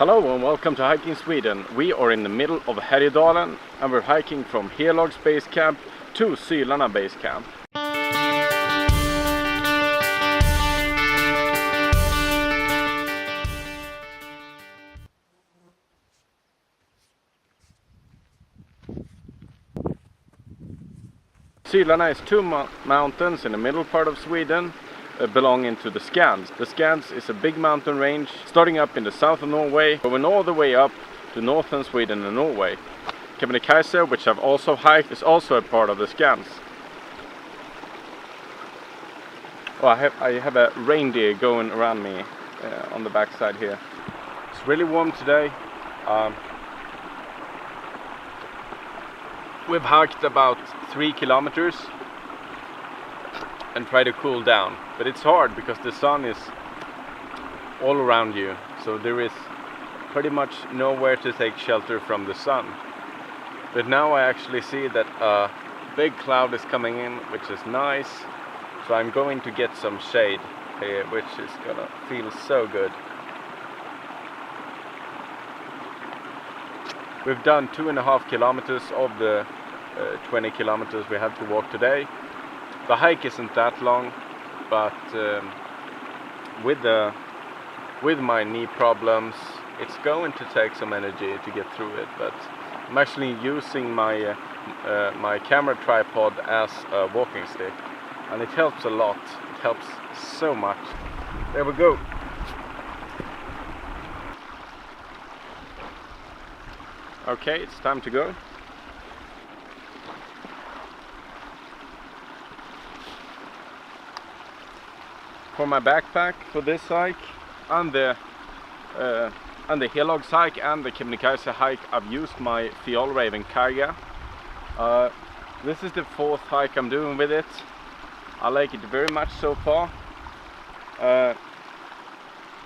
Hello and welcome to Hiking Sweden. We are in the middle of Härjedalen and we're hiking from Härjedalens base camp to Sylarna base camp. Sylarna is two mountains in the middle part of Sweden belonging to the Scans. The Scans is a big mountain range starting up in the south of Norway, going all the way up to northern Sweden and Norway. Pt2, which I've also hiked, is also a part of the Scans. Oh, I have a reindeer going around me on the backside here. It's really warm today. We've hiked about 3 kilometers and try to cool down, but it's hard because the sun is all around you, so there is pretty much nowhere to take shelter from the sun. But now I actually see that a big cloud is coming in, which is nice, so I'm going to get some shade here, which is gonna feel so good. We've done 2.5 kilometers of the 20 kilometers we have to walk today. The hike isn't that long, but with my knee problems, it's going to take some energy to get through it. But I'm actually using my my camera tripod as a walking stick, and it helps a lot. It helps so much. There we go. Okay, it's time to go. For my backpack for this hike and the Härjedalen hike and the Pt2 hike, I've used my Fjällräven Karga. This is the 4th hike I'm doing with it. I like it very much so far. The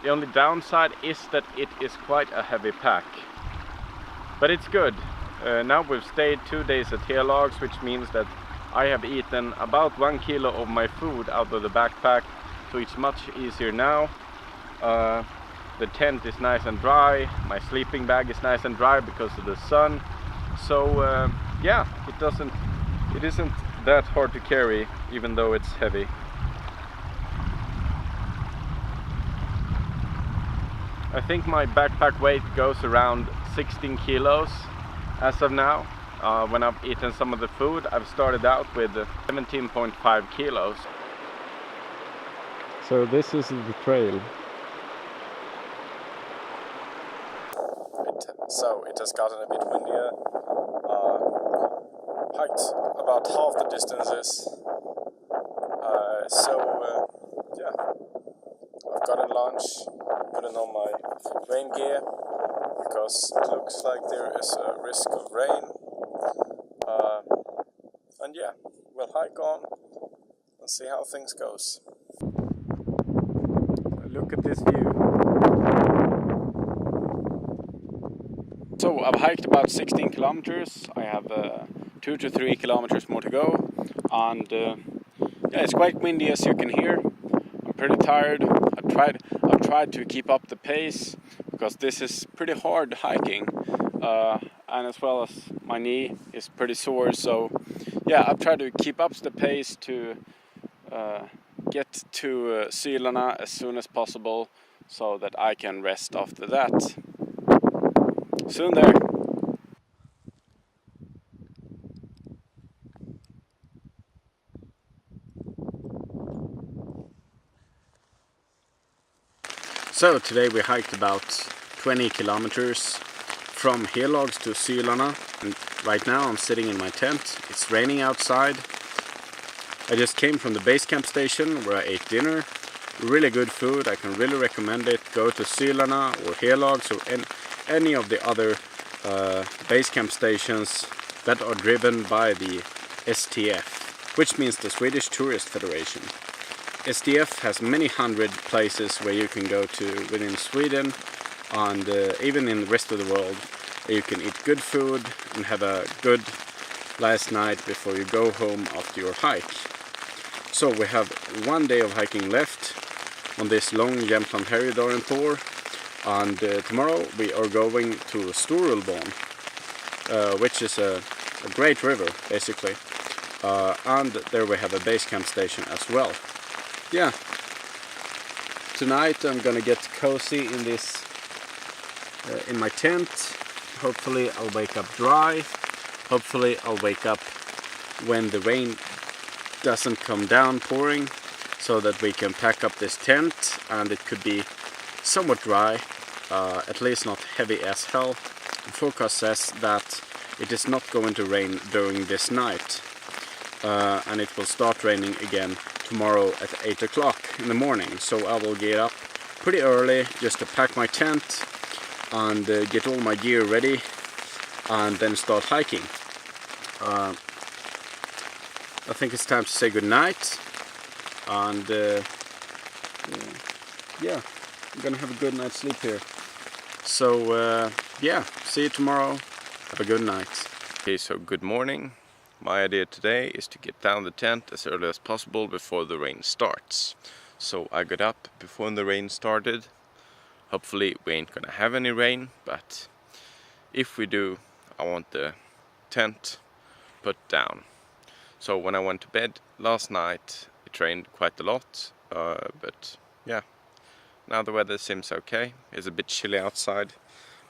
only downside is that it is quite a heavy pack, but it's good. Now we've stayed 2 days at Härjedalen, which means that I have eaten about 1 kilo of my food out of the backpack. So it's much easier now. The tent is nice and dry. My sleeping bag is nice and dry because of the sun. So yeah, it isn't that hard to carry, even though it's heavy. I think my backpack weight goes around 16 kilos as of now. When I've eaten some of the food, I've started out with 17.5 kilos. So this is the trail. So it has gotten a bit windier. Hiked about half the distances. Yeah, I've gotten lunch, putting on my rain gear because it looks like there is a risk of rain. And yeah, we'll hike on and see how things goes. Look at this view. So I've hiked about 16 kilometers. I have 2 to 3 kilometers more to go, and yeah, it's quite windy, as you can hear. I'm pretty tired. I've tried to keep up the pace because this is pretty hard hiking, and as well as my knee is pretty sore. So yeah, I've tried to keep up the pace to get to Sylarna as soon as possible so that I can rest after that. Soon there. So today we hiked about 20 kilometers from Härjedalen to Sylarna, and right now I'm sitting in my tent. It's raining outside. I just came from the base camp station where I ate dinner. Really good food. I can really recommend it. Go to Sylarna or Härjedalen or any of the other base camp stations that are driven by the STF, which means the Swedish Tourist Federation. STF has many hundred places where you can go to within Sweden and even in the rest of the world. You can eat good food and have a good last night before you go home after your hike. So we have 1 day of hiking left on this long Jämtland Härjedalen tour, And tomorrow we are going to Storvallen, which is a great river basically, and there we have a base camp station as well. Yeah, tonight I'm gonna get cozy in this in my tent. Hopefully I'll wake up dry. Hopefully I'll wake up when the rain doesn't come down pouring, so that we can pack up this tent and it could be somewhat dry, at least not heavy as hell. The forecast says that it is not going to rain during this night, and it will start raining again tomorrow at 8 o'clock in the morning. So I will get up pretty early just to pack my tent and get all my gear ready and then start hiking. I think it's time to say good night, and yeah, I'm gonna have a good night's sleep here. So yeah, see you tomorrow. Have a good night. Okay, so good morning. My idea today is to get down the tent as early as possible before the rain starts. So I got up before the rain started. Hopefully we ain't gonna have any rain, but if we do, I want the tent put down. So when I went to bed last night, it rained quite a lot, but yeah, now the weather seems okay. It's a bit chilly outside,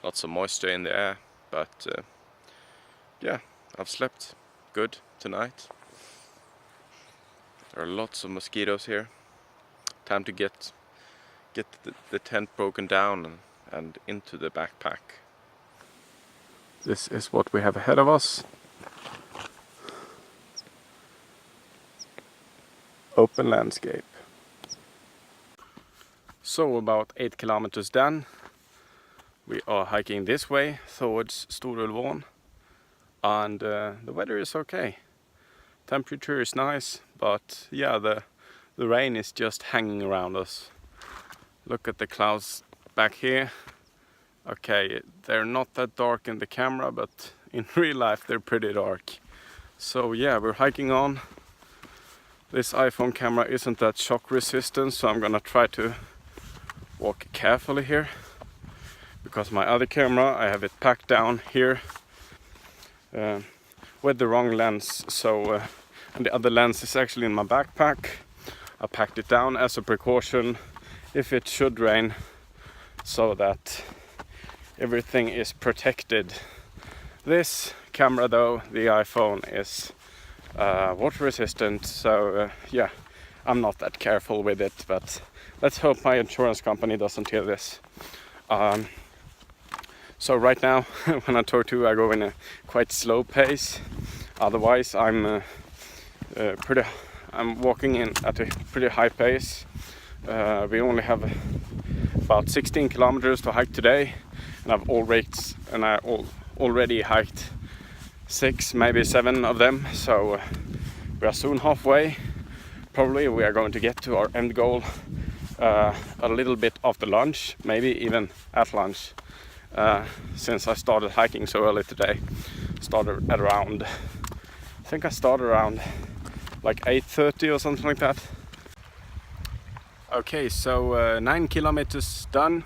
lots of moisture in the air, but yeah, I've slept good tonight. There are lots of mosquitoes here. Time to get the tent broken down and into the backpack. This is what we have ahead of us. Open landscape. So about 8 kilometers down, we are hiking this way towards Storvallen, and the weather is okay. Temperature is nice, but yeah, the rain is just hanging around us. Look at the clouds back here. Okay, they're not that dark in the camera, but in real life they're pretty dark. So yeah, we're hiking on. This iPhone camera isn't that shock resistant, so I'm gonna try to walk carefully here, because my other camera, I have it packed down here with the wrong lens. So and the other lens is actually in my backpack. I packed it down as a precaution if it should rain, so that everything is protected. This camera though, the iPhone, is water resistant, so yeah, I'm not that careful with it, but let's hope my insurance company doesn't hear this. So right now when I talk to you, I go in a quite slow pace. Otherwise I'm walking in at a pretty high pace. We only have about 16 kilometers to hike today, and I already hiked 6, maybe 7 of them, so we are soon halfway. Probably we are going to get to our end goal a little bit after lunch, maybe even at lunch, since I started hiking so early today. Started at around, I think I started around like 8:30 or something like that. Okay, so 9 kilometers done.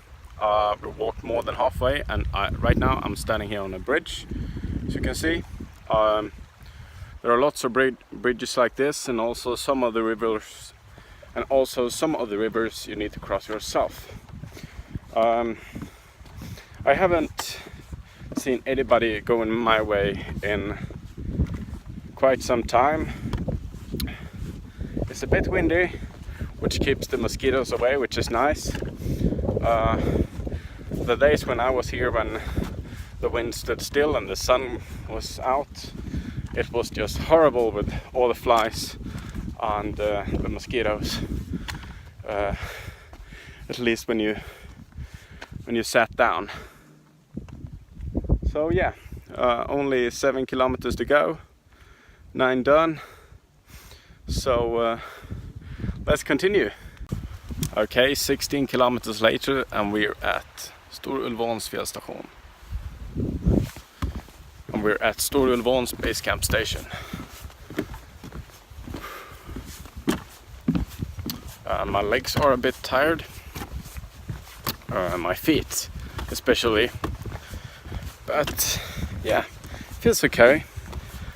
We walked more than halfway, and right now I'm standing here on a bridge. As you can see, there are lots of bridges like this, and also some of the rivers, you need to cross yourself. I haven't seen anybody going my way in quite some time. It's a bit windy, which keeps the mosquitoes away, which is nice. The days when I was here, when the wind stood still and the sun was out, it was just horrible with all the flies and the mosquitoes. At least when you sat down. So yeah, only 7 kilometers to go, 9 done. So let's continue. Okay, 16 kilometers later, and we're at Storvallen station. And we're at Storvallen's base camp station. My legs are a bit tired, my feet especially, but yeah, feels okay.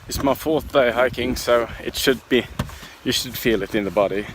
It's my 4th day hiking, so it should be, you should feel it in the body.